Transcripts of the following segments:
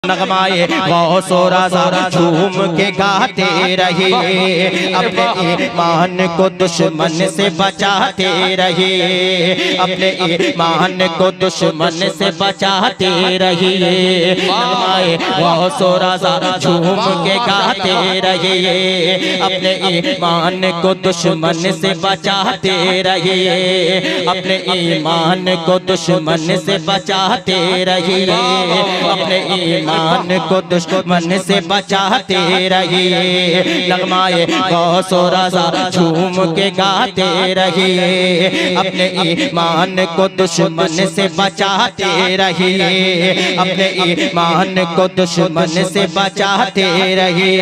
नगमाए गौसो रज़ा झूम के गाते रहे, अपने ईमान को दुश्मन से बचाते रहे, अपने ईमान को दुश्मन से बचाते रहे। नगमाए गौसो रज़ा झूम के गाते रहे, अपने ईमान को दुश्मन से बचाते रहे, अपने ईमान को दुश्मन से बचाते रहे, अपने ईमान को दुश्मन से बचाते रहिए। नगमाए गौसो रज़ा झूम के गाते रहिए, अपने ईमान को दुश्मन से बचाते रहिए, अपने ईमान को दुश्मन से बचाते रहिए।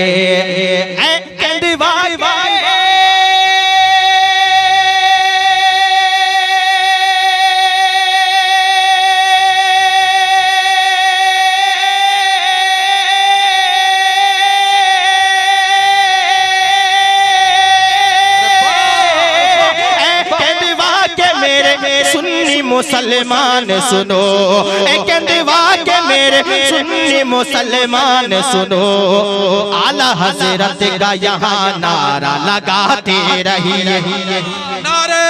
सुन्नी मुसलमान सुनो, कहंदवा के मेरे सुन्नी मुसलमान सुनो, आला हजरत का यहाँ नारा लगाते रहिए। नारे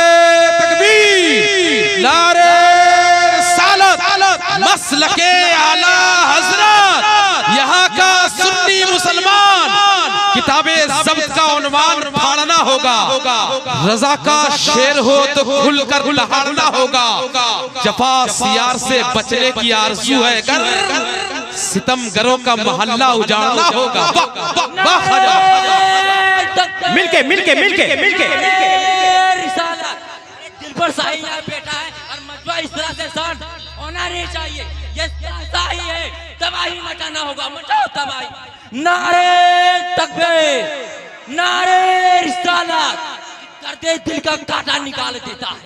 तकबीर, नारे रिसालत, मसलके आला हजरत, यहाँ का सुन्नी मुसलमान किताबे ज़ब्त का उन्वान फाड़ना होगा, रज़ा का शेर हो तो खुलकर दहाड़ना होगा, जफा सियार से बचने की आरज़ू है कर सितमगरों का मोहल्ला उजाड़ना होगा। मिलके मिलके मिलके मिलके दिल पर साई है बेटा है और मजबा इस तरह से शांत होना नहीं चाहिए। ये साई है, तबाही मचाना होगा, मचाओ तबाही। नारे तकबीर, नारे रिसालत, दर्दे दिल का कांटा निकाल देता है,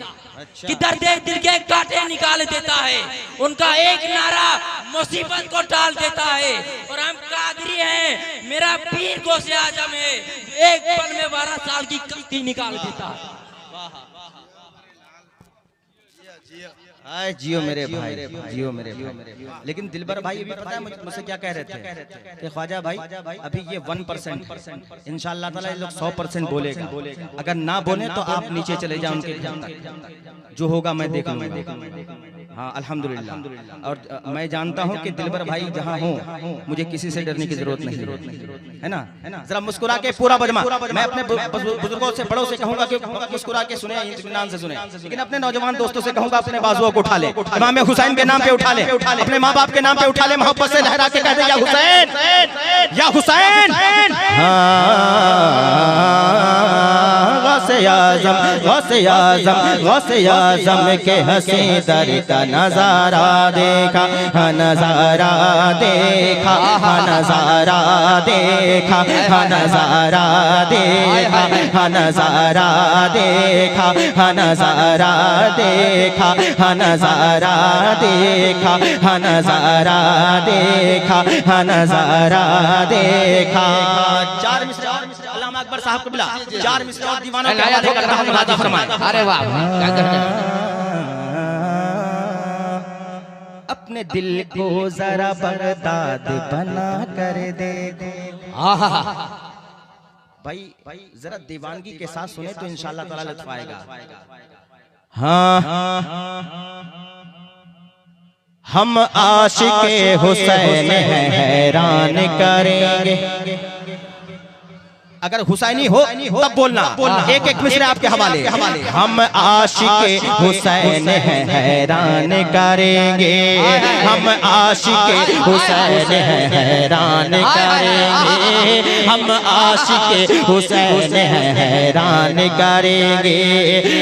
कि दर्दे दिल के कांटे निकाल देता है। उनका एक नारा मुसीबत को टाल देता है। और हम कादरी हैं, मेरा पीर गौसे आजम है, एक पल में 12 साल की कश्ती निकाल देता है। जियो मेरे भाई, जियो मेरे भाई। लेकिन दिलबर भाई अभी पता है मुझसे क्या कह रहे थे कि ख्वाजा भाई अभी ये 1% इंशाअल्लाह ताला ये लोग 100% बोलेगा, अगर ना बोले तो आप नीचे चले जाओ, उनके जो होगा मैं देख लूंगा। हाँ अल्हम्दुलिल्लाह। और मैं जानता हूँ कि दिलबर भाई जहाँ हो मुझे किसी से डरने की जरूरत नहीं है ना। जरा मुस्कुरा के पूरा बजमा, मैं अपने बुजुर्गों से बड़ों से कहूंगा कि मुस्कुरा के सुने, इत्मीनान से सुने, लेकिन अपने नौजवान दोस्तों से कहूंगा अपने बाजुओं को उठा ले, इमाम हुसैन के नाम पे उठा ले, अपने माँ बाप के नाम पे उठा ले, मोहब्बत से लहरा के कह दे या हुसैन, या हुसैन। गौसे आज़म, गौसे आज़म, गौसे आज़म के हंसी दर का नजारा देखा, नजारा देखा, नजारा देखा, नजारा देखा, नजारा देखा, नजारा देखा, नजारा देखा, नजारा देखा, नजारा देखा। 4 मिसरे अल्लामा अकबर साहब कबिला 4 मिसरे और दीवानों के हवाले करता हूं, नवाज़ा फरमाए। अरे वाह, अपने दिल को जरा बगदाद बना कर दे। भाई जरा दीवानगी के साथ सुने तो इंशाअल्लाह ताला लुत्फ आएगा। हाँ हम आशिके हुसैन हैं, हैरान करेंगे। अगर हुसैनी हो तब बोलना, एक एक मिसरे आपके हवाले। हम आशिके हुसैन हैं, हैरान करेंगे, हम आशिके हुसैन हैं, हैरान करेंगे, हम आशिके हुसैन हैं, हैरान करेंगे,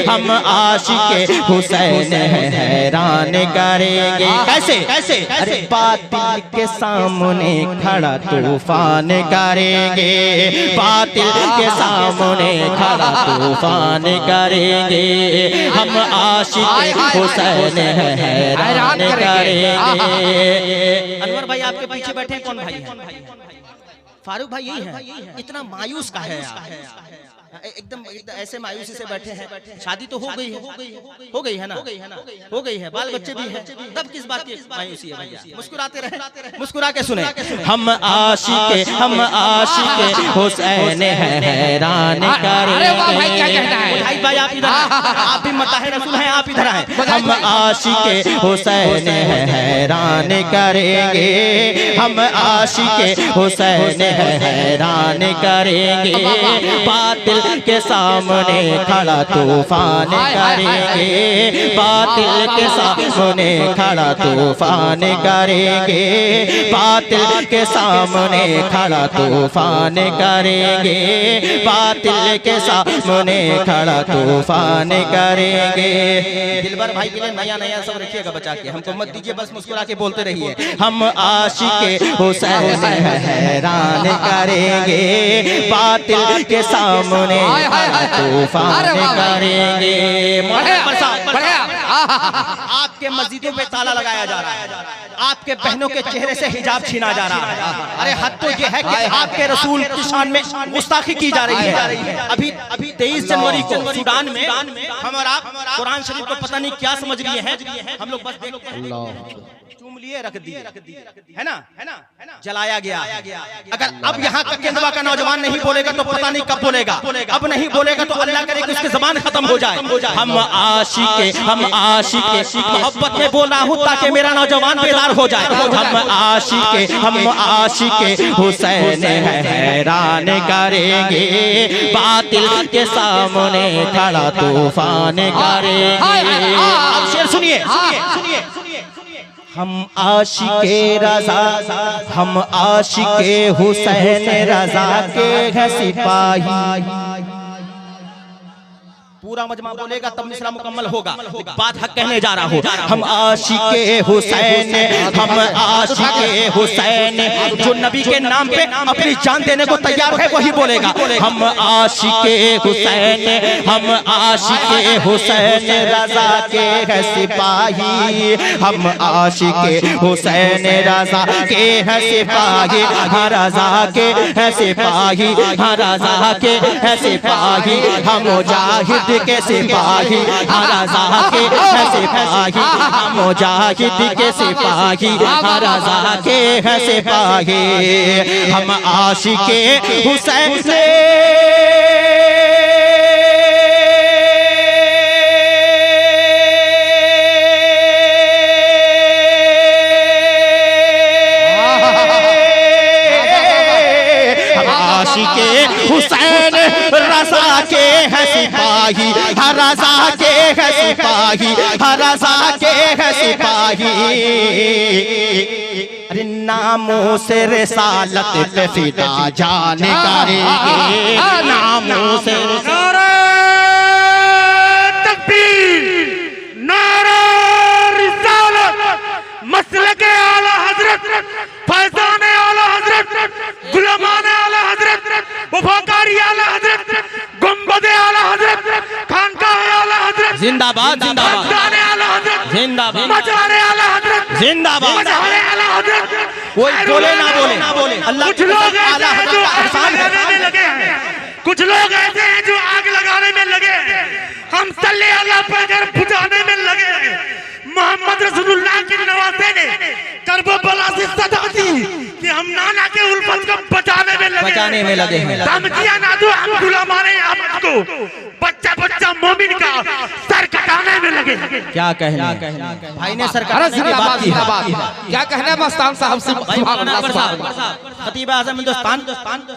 हम आशिके हुसैन हैं, हैरान करेंगे। कैसे कैसे? अरे बातिल के सामने खड़ा तूफान करेंगे, बातिल के सामने खड़ा तूफान करेंगे, हम आशिक हुसैन हैं, हैरान करेंगे। अनवर भाई आपके पीछे बैठे कौन भाई हैं? फारूक भाई यही है, इतना मायूस का है यार, एकदम ऐसे मायूसी से बैठे हैं। शादी तो हो गई है ना, हो गई है, बाल बच्चे भी हैं, तब किस बात की मायूसी है भैया? मुस्कुराते रहे, मुस्कुरा के सुने। हम आशिके हुसैन हैरान करेंगे। भाई आप इधर, आप भी मताहे रसूल हैं, आप इधर आए। हम आशिके हुसैन हैरान करेंगे, हम आशिके हुसैन हैरान करेंगे। बातिल के सामने खड़ा तूफान करेंगे, बातिल के सामने खड़ा तूफान करेंगे, बातिल के सामने खड़ा तूफान करेंगे, बातिल के सामने खड़ा तूफान करेंगे। दिलबर भाई के लिए नया नया सब रखिएगा बचा के, हमको मत दीजिए, बस मुस्कुरा के बोलते रहिए। हम आशिके हुसैन हैरान करेंगे, बातिल के सामने तूफान करेंगे। आपके मस्जिदों पे ताला लगाया जा रहा है, आपके बहनों के चेहरे से हिजाब छीना जा रहा है। अरे हद तो ये है कि आपके रसूल की शान में गुस्ताखी की जा रही है। अभी 23 जनवरी को सूडान में हम और आप कुरान शरीफ को पता नहीं क्या समझ लिए हैं, हम लोग बस चूम लिए रख दिए, है ना, जलाया गया। अगर अब यहाँ का केंद्रवा का नौजवान नहीं बोलेगा तो पता नहीं कब बोलेगा, अब नहीं बोलेगा तो अल्लाह करे कि उसकी ज़बान खत्म हो जाए। हम आशिके मोहब्बत में बोल रहा हूँ ताकि मेरा नौजवान बेदार हो जाए। हम आशिके हुसैन हैरान करेंगे, बातिल के सामने खड़ा तूफान करेंगे। अब शेर सुनिए, हम आशिके रज़ा, हम आशिके हुसैन रज़ा के हैं सिपाही। पूरा मजमा बोलेगा तब मिसरा मुकम्मल होगा। बात हक कहने जा रहा हूँ। हम आशिके हुसैन, हम आशिके हुसैन, जो नबी के नाम पे अपनी जान देने को तैयार है वही बोलेगा। हम आशिके हुसैन, हम आशिके हुसैन रज़ा के हैं सिपाही, हम आशिके हुसैन रज़ा के हैं सिपाही, हाँ रज़ा के हैं सिपाही, हाँ रज़ा के हैं सिपाही, हम मुजाहिद के सिपाही, हाँ रज़ा के हैं सिपाही, हम मुजाहिद के सिपाही, हाँ रज़ा के हैं सिपाही। हम आशिके हुसैन हुसैन रज़ा के हैं सिपाही, हर रज़ा के हैं सिपाही, हर रज़ा के हैं सिपाही। अरे नामों से रिसालत पे फिदा जान करेंगे, नामों से नारे तकबीर, नारे रिसालत, मसलके आला हज़रत, फैज़ाने आला हज़रत, गुलामाने आला हज़रत, वफाकारी आला हज़रत, गुंबदे आला हज़रत, खानकाह आला हज़रत, जिंदाबाद जिंदाबाद, फैज़ाने आला हज़रत, जिंदाबाद, मज़ारे आला हज़रत, जिंदाबाद। मज़ारे आला हज़रत। कोई बोले ना बोले, अल्लाह कुछ लोग ऐसे हैं जो आग लगाने में लगे हैं, कुछ लोग ऐसे हैं जो आग लगाने में लगे हैं, हम सल्ले अल्लाह पर अगर बुझाने में लगे हैं। मोहम्मद रसूलुल्लाह की नवासे ने करबो बला से सदा दी कि हम नाना के उल्फत को बचाने में लगे हैं। धमकियां ना दो हम गुलामाने अहमद को, बच्चा बच्चा मोमिन का सर कटाने में लगे। क्या कहना भाई ने सर कटाने की बात की, क्या कहना है मस्तान साहब से? खतीब आज़म हिंदुस्तान